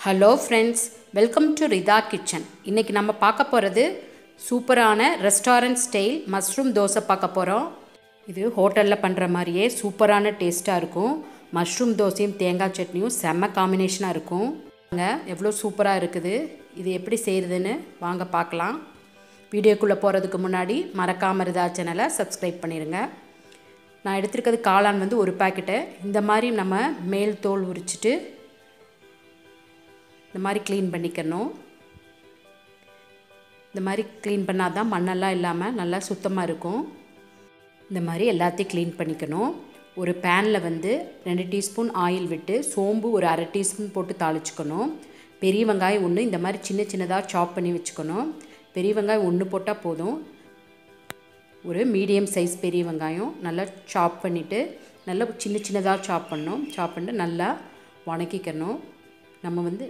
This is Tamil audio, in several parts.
Hello friends, welcome to RIDHAA kitchen. இன்னைக்கு நம்ம பார்க்க போறது சூப்பரான ரெஸ்டாரன்ட் ஸ்டைல் மஷ்ரூம் தோசை பார்க்க போறோம். இது ஹோட்டல்ல பண்ற மாதிரியே சூப்பரான டேஸ்டா இருக்கும். மஷ்ரூம் தோசையும் தேங்காய் சட்னியும் செம்ம காம்பினேஷனா இருக்கும். எவ்வளவு சூப்பரா இருக்குது. இது எப்படி செய்யறதுன்னு வாங்க பார்க்கலாம். வீடியோக்குள்ள போறதுக்கு முன்னாடி மறக்காம RIDHAA சேனலை சப்ஸ்கிரைப் பண்ணிருங்க. நான் எடுத்துக்கிறது காளான் வந்து ஒரு பாக்கெட். இந்த மாதிரி நம்ம மேல் தோல் உரிச்சிட்டு இந்த மாதிரி க்ளீன் பண்ணிக்கணும். இந்த மாதிரி க்ளீன் பண்ணால் தான் மண்ணெல்லாம் இல்லாமல் நல்லா சுத்தமாக இருக்கும். இந்த மாதிரி எல்லாத்தையும் க்ளீன் பண்ணிக்கணும். ஒரு பேனில் வந்து 2 டீஸ்பூன் ஆயில் விட்டு சோம்பு ஒரு 1/2 டீஸ்பூன் போட்டு தாளிச்சுக்கணும். பெரிய வெங்காயம் ஒன்று இந்த மாதிரி சின்ன சின்னதாக சாப் பண்ணி வச்சுக்கணும். பெரிய வெங்காயம் ஒன்று போட்டால் போதும். ஒரு மீடியம் சைஸ் பெரிய வெங்காயம் நல்லா சாப் பண்ணிவிட்டு நல்லா சின்ன சின்னதாக சாப் பண்ணணும். சாப் பண்ணிட்டு நல்லா வணக்கிக்கணும். நம்ம வந்து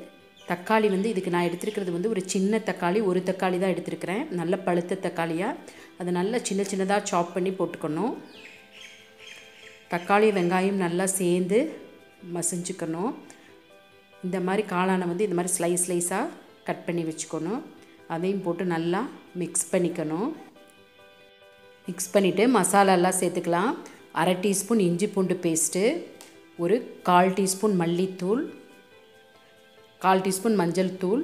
தக்காளி வந்து இதுக்கு நான் எடுத்துருக்கிறது வந்து ஒரு சின்ன தக்காளி, ஒரு தக்காளி தான் எடுத்துருக்கிறேன். நல்ல பழுத்த தக்காளியாக அதை நல்லா சின்ன சின்னதாக சாப் பண்ணி போட்டுக்கணும். தக்காளி வெங்காயம் நல்லா சேர்ந்து மசிஞ்சுக்கணும். இந்த மாதிரி காளானை வந்து இந்த மாதிரி ஸ்லைஸாக கட் பண்ணி வச்சுக்கணும். அதையும் போட்டு நல்லா மிக்ஸ் பண்ணிக்கணும். மிக்ஸ் பண்ணிவிட்டு மசாலாலாம் சேர்த்துக்கலாம். 1/2 டீஸ்பூன் இஞ்சி பூண்டு பேஸ்ட்டு, ஒரு 1/4 டீஸ்பூன் மல்லித்தூள், 1/4 டீஸ்பூன் மஞ்சள் தூள்,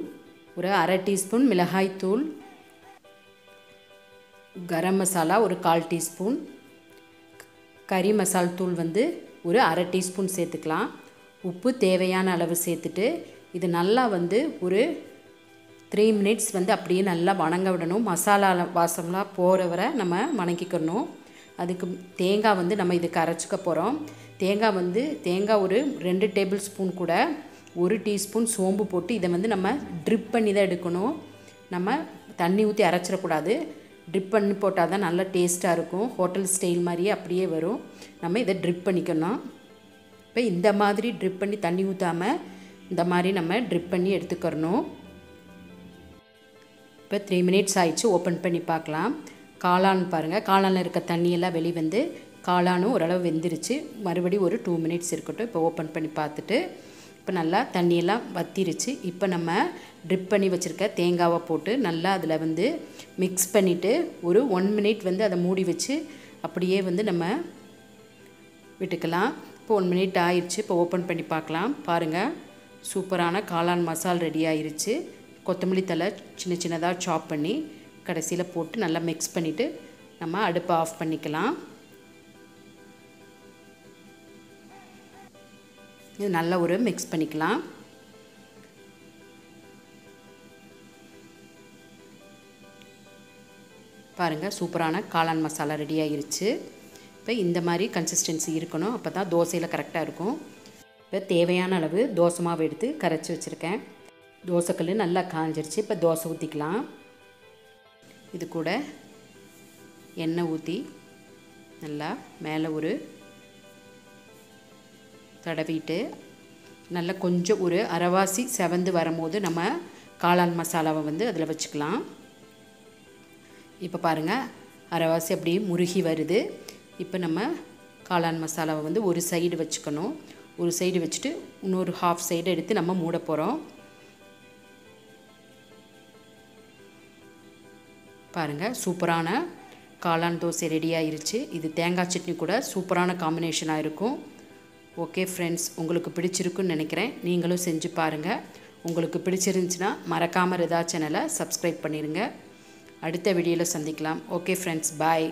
ஒரு 1/2 டீஸ்பூன் மிளகாய் தூள், கரம் மசாலா ஒரு 1/4 டீஸ்பூன், கறி மசால் தூள் வந்து ஒரு 1/2 டீஸ்பூன் சேர்த்துக்கலாம். உப்பு தேவையான அளவு சேர்த்துட்டு இது நல்லா வந்து ஒரு 3 மினிட்ஸ் வந்து அப்படியே நல்லா வணங்க விடணும். மசாலா வாசம்லாம் போகிற வரை நம்ம வணக்கிக்கணும். அதுக்கு தேங்காய் வந்து நம்ம இதுக்கு அரைச்சிக்க போகிறோம். தேங்காய் ஒரு 2 டேபிள் ஸ்பூன் கூட 1 டீஸ்பூன் சோம்பு போட்டு இதை வந்து நம்ம ட்ரிப் பண்ணி தான் எடுக்கணும். நம்ம தண்ணி ஊற்றி அரைச்சிடக்கூடாது. ட்ரிப் பண்ணி போட்டால் தான் நல்லா டேஸ்ட்டாக இருக்கும். ஹோட்டல் ஸ்டைல் மாதிரியே அப்படியே வரும். நம்ம இதை ட்ரிப் பண்ணிக்கணும். இப்போ இந்த மாதிரி ட்ரிப் பண்ணி தண்ணி ஊற்றாமல் இந்த மாதிரி நம்ம ட்ரிப் பண்ணி எடுத்துக்கிறணும். இப்போ 3 மினிட்ஸ் ஆயிடுச்சு. ஓப்பன் பண்ணி பார்க்கலாம். காளான் பாருங்கள், காளானில் இருக்க தண்ணியெல்லாம் வெளியே வந்து காளானும் ஓரளவு வெந்துருச்சு. மறுபடியும் ஒரு 2 மினிட்ஸ் இருக்கட்டும். இப்போ ஓப்பன் பண்ணி பார்த்துட்டு இப்போ நல்லா தண்ணியெல்லாம் வற்றிருச்சு. இப்போ நம்ம ட்ரிப் பண்ணி வச்சுருக்க தேங்காவை போட்டு நல்லா அதில் வந்து மிக்ஸ் பண்ணிவிட்டு ஒரு 1 மினிட் வந்து அதை மூடி வச்சு அப்படியே வந்து நம்ம விட்டுக்கலாம். இப்போ 1 மினிட் ஆயிடுச்சு. இப்போ ஓப்பன் பண்ணி பார்க்கலாம். பாருங்கள், சூப்பரான காளான் மசால் ரெடி ஆயிடுச்சு. கொத்தமல்லி தழை சின்ன சின்னதாக சாப் பண்ணி கடைசியில் போட்டு நல்லா மிக்ஸ் பண்ணிவிட்டு நம்ம அடுப்பை ஆஃப் பண்ணிக்கலாம். இது நல்லா ஒரு மிக்ஸ் பண்ணிக்கலாம். பாருங்கள், சூப்பரான காளான் மசாலா ரெடி ஆகிருச்சு. இப்போ இந்த மாதிரி கன்சிஸ்டன்சி இருக்கணும். அப்போ தான் தோசையில் கரெக்டாக இருக்கும். இப்போ தேவையான அளவு தோசை மாவு எடுத்து கரைச்சி வச்சுருக்கேன். தோசைக்கல் நல்லா காஞ்சிருச்சு. இப்போ தோசை ஊற்றிக்கலாம். இது கூட எண்ணெய் ஊற்றி நல்லா மேலே ஒரு தடவிட்டு நல்லா கொஞ்சம் ஒரு அரைவாசி செவந்து வரும்போது நம்ம காளான் மசாலாவை வந்து அதில் வச்சுக்கலாம். இப்போ பாருங்கள், அரைவாசி அப்படியே முருகி வருது. இப்போ நம்ம காளான் மசாலாவை வந்து ஒரு சைடு வச்சுக்கணும். ஒரு சைடு வச்சுட்டு இன்னொரு ஹாஃப் சைடு எடுத்து நம்ம மூட போகிறோம். பாருங்கள், சூப்பரான காளான் தோசை ரெடி ஆயிருச்சு. இது தேங்காய் சட்னி கூட சூப்பரான காம்பினேஷனாக இருக்கும். ஓகே ஃப்ரெண்ட்ஸ், உங்களுக்கு பிடிச்சிருக்குன்னு நினைக்கிறேன். நீங்களும் செஞ்சு பாருங்கள். உங்களுக்கு பிடிச்சிருந்துச்சுன்னா மறக்காமல் RIDHAA சேனலை சப்ஸ்கிரைப் பண்ணிடுங்க. அடுத்த வீடியோவில் சந்திக்கலாம். ஓகே ஃப்ரெண்ட்ஸ், பாய்.